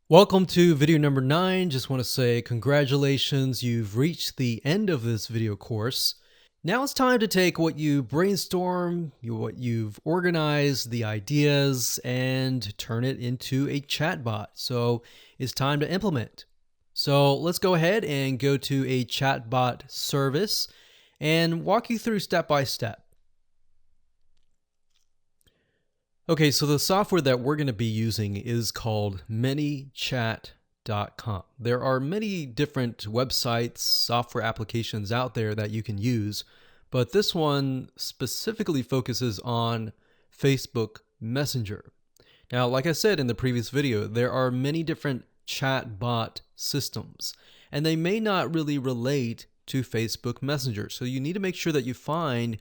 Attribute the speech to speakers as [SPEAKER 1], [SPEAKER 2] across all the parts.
[SPEAKER 1] Welcome to video number 9. Just want to say congratulations, you've reached the end of this video course. Now it's time to take what you brainstorm, what you've organized, the ideas, and turn it into a chatbot. So it's time to implement. So let's go ahead and go to a chatbot service and walk you through step by step. Okay, so the software that we're going to be using is called ManyChat.com. There are many different websites, software applications out there that you can use, but this one specifically focuses on Facebook Messenger. Now, like I said in the previous video, there are many different chatbot systems, and they may not really relate to Facebook Messenger. So you need to make sure that you find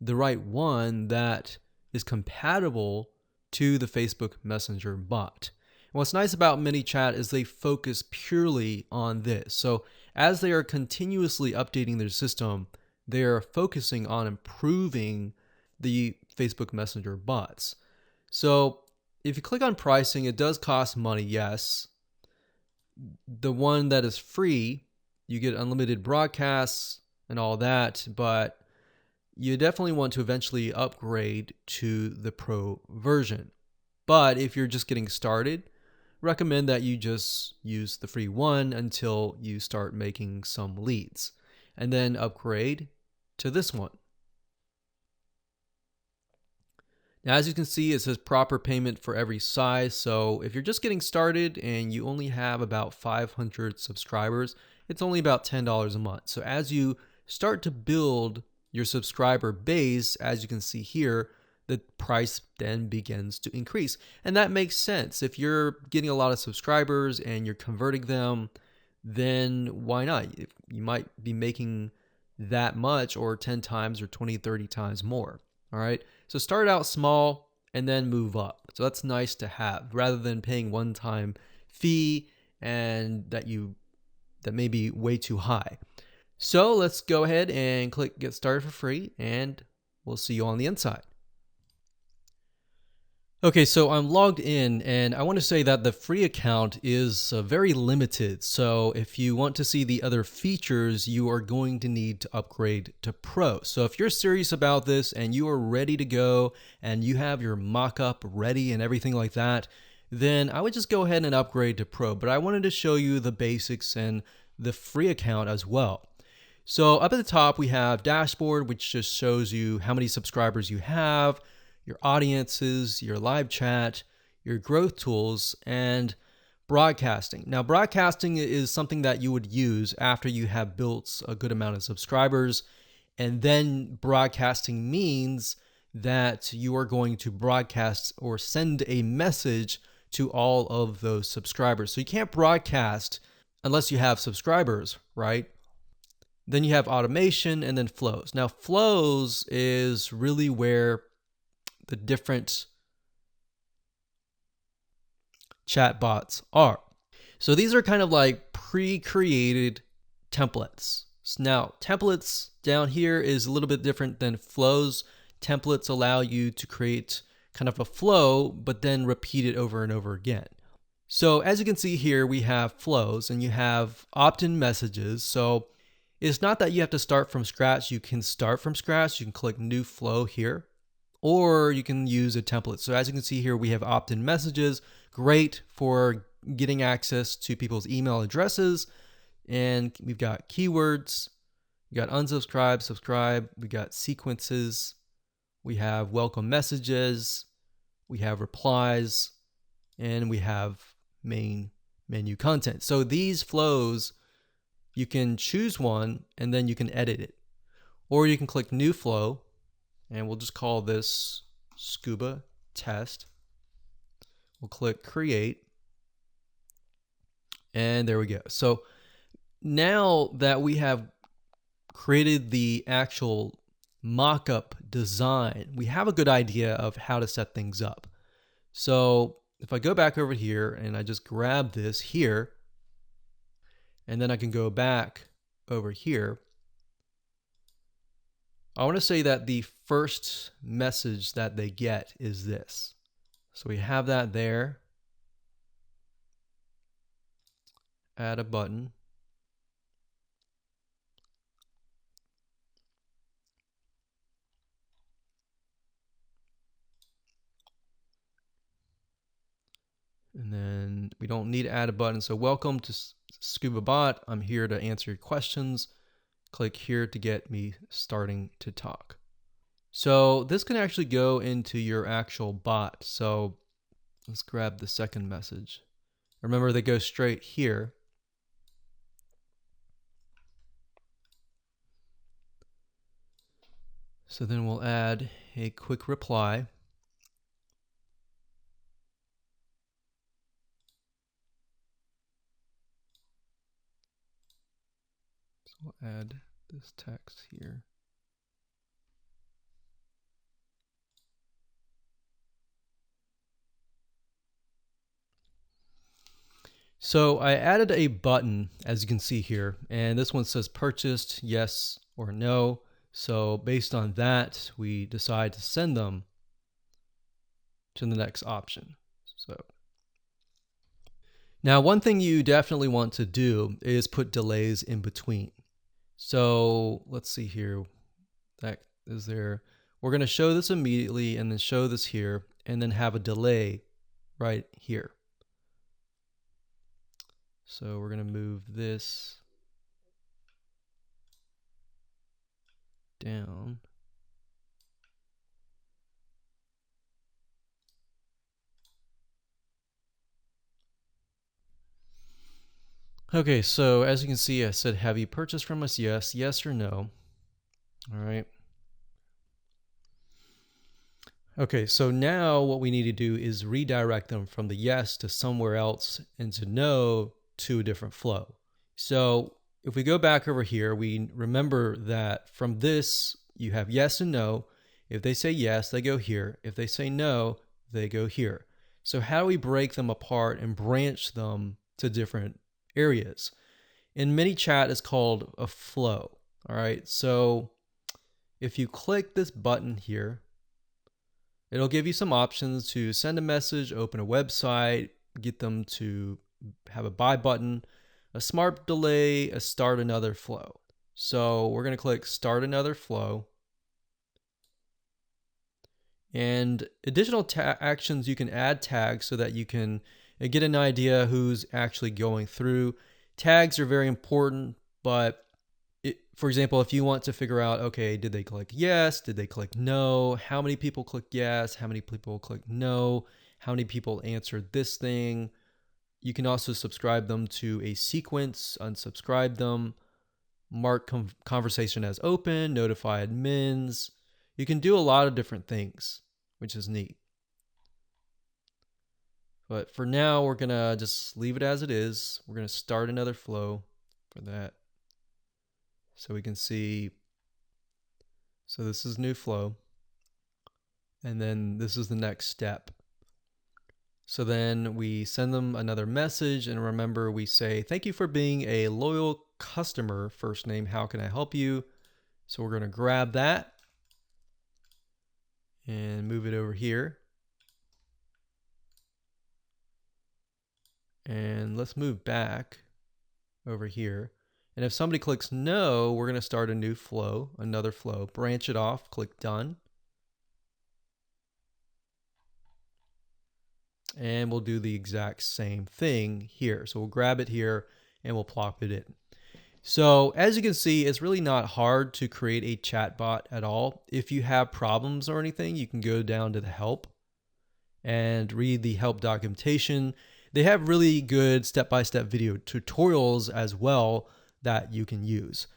[SPEAKER 1] the right one that is compatible to the Facebook Messenger bot. And what's nice about ManyChat is they focus purely on this. So as they are continuously updating their system, they are focusing on improving the Facebook Messenger bots. So if you click on pricing, it does cost money, yes. The one that is free, you get unlimited broadcasts and all that, but you definitely want to eventually upgrade to the pro version. But if you're just getting started, recommend that you just use the free one until you start making some leads, and then upgrade to this one. Now, as you can see, it says proper payment for every size. So if you're just getting started and you only have about 500 subscribers, it's only about $10 a month. So as you start to build your subscriber base, as you can see here, the price then begins to increase. And that makes sense. If you're getting a lot of subscribers and you're converting them, then why not? You might be making that much or 10 times or 20, 30 times more. All right. So start out small and then move up. So that's nice to have rather than paying one-time fee and that may be way too high. So let's go ahead and click get started for free and we'll see you on the inside. Okay, so I'm logged in and I want to say that the free account is very limited. So if you want to see the other features, you are going to need to upgrade to Pro. So if you're serious about this and you are ready to go and you have your mock-up ready and everything like that, then I would just go ahead and upgrade to Pro. But I wanted to show you the basics and the free account as well. So up at the top, we have dashboard, which just shows you how many subscribers you have, your audiences, your live chat, your growth tools, and broadcasting. Now, broadcasting is something that you would use after you have built a good amount of subscribers. And then broadcasting means that you are going to broadcast or send a message to all of those subscribers. So you can't broadcast unless you have subscribers, right? Then you have automation and then flows. Now, flows is really where the different chatbots are. So these are kind of like pre-created templates. Now, templates down here is a little bit different than flows. Templates allow you to create kind of a flow, but then repeat it over and over again. So as you can see here, we have flows and you have opt-in messages. So it's not that you have to start from scratch. You can start from scratch. You can click new flow here, or you can use a template. So as you can see here, we have opt-in messages, great for getting access to people's email addresses. And we've got keywords, we got unsubscribe, subscribe, we got sequences, we have welcome messages, we have replies, and we have main menu content. So these flows, you can choose one and then you can edit it. Or you can click new flow, and we'll just call this scuba test. We'll click create. And there we go. So now that we have created the actual mock-up design, we have a good idea of how to set things up. So if I go back over here and I just grab this here, and then I can go back over here, I want to say that the first message that they get is this. So we have that there. add a button. And then we don't need to add a button. So welcome to Scuba Bot. I'm here to answer your questions. Click here to get me starting to talk. So this can actually go into your actual bot. So let's grab the second message. Remember, they go straight here. So then we'll add a quick reply. So we'll add this text here. So I added a button, as you can see here, and this one says purchased, yes or no. So based on that, we decide to send them to the next option. So now one thing you definitely want to do is put delays in between. So let's see here. That is there. We're going to show this immediately and then show this here and then have a delay right here. So we're going to move this down. Okay, so as you can see, I said, have you purchased from us? Yes, yes or no. All right. Okay, so now what we need to do is redirect them from the yes to somewhere else and to no to a different flow. So if we go back over here, we remember that from this, you have yes and no. If they say yes, they go here. If they say no, they go here. So how do we break them apart and branch them to different areas? In ManyChat, it's called a flow. All right, so if you click this button here, it'll give you some options to send a message, open a website, get them to have a buy button, a smart delay, a start another flow. So we're going to click start another flow. And additional actions, you can add tags so that you can get an idea who's actually going through. Tags are very important, but for example, if you want to figure out, okay, did they click yes? Did they click no? How many people click yes? How many people click no? How many people answered this thing? You can also subscribe them to a sequence, unsubscribe them, mark conversation as open, notify admins. You can do a lot of different things, which is neat. But for now, we're going to just leave it as it is. We're going to start another flow for that. So we can see, so this is new flow. And then this is the next step. So then we send them another message, and remember we say, thank you for being a loyal customer, first name, how can I help you? So we're going to grab that and move it over here. And let's move back over here. And if somebody clicks no, we're going to start a new flow, another flow, branch it off, click done. And we'll do the exact same thing here. So we'll grab it here and we'll plop it in. So as you can see, it's really not hard to create a chatbot at all. If you have problems or anything, you can go down to the help and read the help documentation. They have really good step-by-step video tutorials as well that you can use.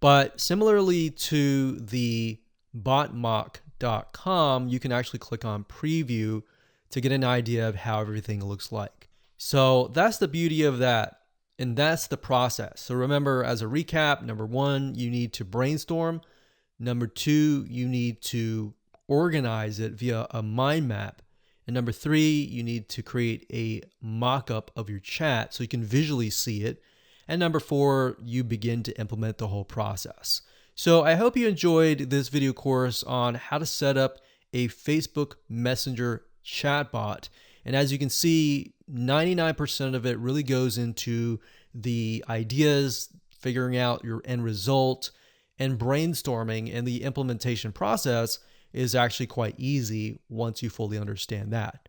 [SPEAKER 1] But similarly to the botmock.com, you can actually click on preview to get an idea of how everything looks like. So that's the beauty of that. And that's the process. So remember, as a recap, number one, you need to brainstorm. Number two, you need to organize it via a mind map. And number three, you need to create a mock-up of your chat so you can visually see it. And number four, you begin to implement the whole process. So I hope you enjoyed this video course on how to set up a Facebook Messenger chatbot. And as you can see, 99% of it really goes into The ideas, figuring out your end result, and brainstorming and the implementation process is actually quite easy once you fully understand that.